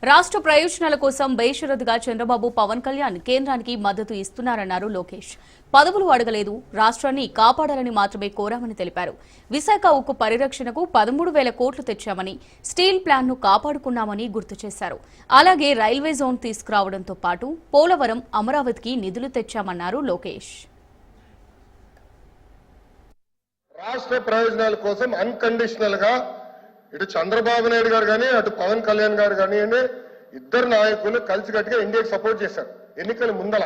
రాష్ట్ర ప్రయోజనాల కోసం బేషరతుగా చంద్రబాబు పవన్ కళ్యాణ్ కేంద్రానికి మద్దతు ఇస్తున్నారన్నారు లోకేష్. పదవులు అడగలేదు, రాష్ట్రాన్ని కాపాడాలని మాత్రమే కోరామని తెలిపారు. విశాఖ ఉక్కు పరిరక్షణకు 13,000 కోట్లు తెచ్చామని, స్టీల్ ప్లాంట్ను కాపాడుకున్నామని గుర్తు చేశారు. అలాగే రైల్వే జోన్ తీసుకురావడంతో పాటు పోలవరం, అమరావతికి నిధులు తెచ్చామన్నారు లోకేష్. రాష్ట్ర ప్రయోజనాల కోసం అన్కండిషనల్ గా ఇటు చంద్రబాబు నాయుడు గారు కానీ అటు పవన్ కళ్యాణ్ గారు కానివ్వండి, ఇద్దరు నాయకులు కలిసికట్టుగా ఇండియాకి సపోర్ట్ చేశారు. ఎన్నికల ముందల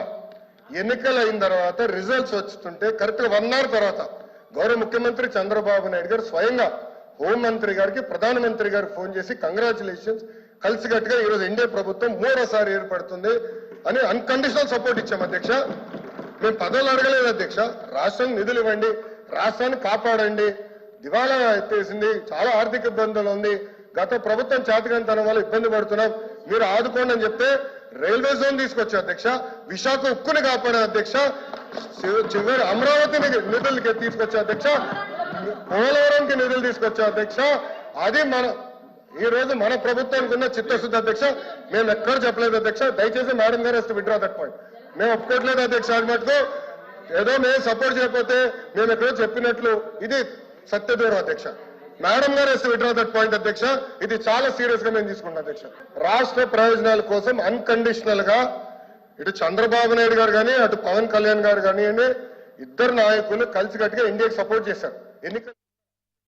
ఎన్నికలు అయిన తర్వాత రిజల్ట్స్ వస్తుంటే కరెక్ట్ గా 1 hour తర్వాత గౌరవ ముఖ్యమంత్రి చంద్రబాబు నాయుడు గారు స్వయంగా హోంమంత్రి గారికి, ప్రధానమంత్రి గారికి ఫోన్ చేసి కంగ్రాచులేషన్స్, కలిసికట్టుగా ఈరోజు ఎన్డీఏ ప్రభుత్వం 3వసారి ఏర్పడుతుంది అని అన్కండిషనల్ సపోర్ట్ ఇచ్చాం అధ్యక్ష. మేము పదవులు అడగలేదు అధ్యక్ష, రాష్ట్రానికి నిధులు ఇవ్వండి, రాష్ట్రాన్ని కాపాడండి, దివాలా ఎత్తేసింది, చాలా ఆర్థిక ఇబ్బందులు ఉంది, గత ప్రభుత్వం చేతకంతనం వల్ల ఇబ్బంది పడుతున్నాం, మీరు ఆదుకోండి అని చెప్తే రైల్వే జోన్ తీసుకొచ్చా అధ్యక్ష, విశాఖ ఉక్కుని కాపాడే అధ్యక్ష, చివరి అమరావతిని నిధులకి తీసుకొచ్చా అధ్యక్ష, పోలవరంకి నిధులు తీసుకొచ్చా అధ్యక్ష. అది ఈ రోజు మన ప్రభుత్వానికి ఉన్న చిత్తశుద్ధి అధ్యక్ష. మేము ఎక్కడ చెప్పలేదు అధ్యక్ష, దయచేసి మేడం గారు విత్డ్రా దట్ పాయింట్. మేము ఒప్పుకోవట్లేదు అధ్యక్ష. అది మటుకు ఏదో మేము సపోర్ట్ చేయకపోతే మేము ఎక్కడో చెప్పినట్లు ఇది సత్యదూరం అధ్యక్ష. మేడం గారు విత్డ్రా దట్ పాయింట్ అధ్యక్ష. ఇది చాలా సీరియస్ గా మేము తీసుకుంటాం అధ్యక్ష. రాష్ట్ర ప్రయోజనాల కోసం అన్కండిషనల్ గా ఇటు చంద్రబాబు నాయుడు గారు కానీ అటు పవన్ కళ్యాణ్ గారు కానివ్వండి, ఇద్దరు నాయకులు కలిసికట్టుగా ఇండియాకి సపోర్ట్ చేశారు.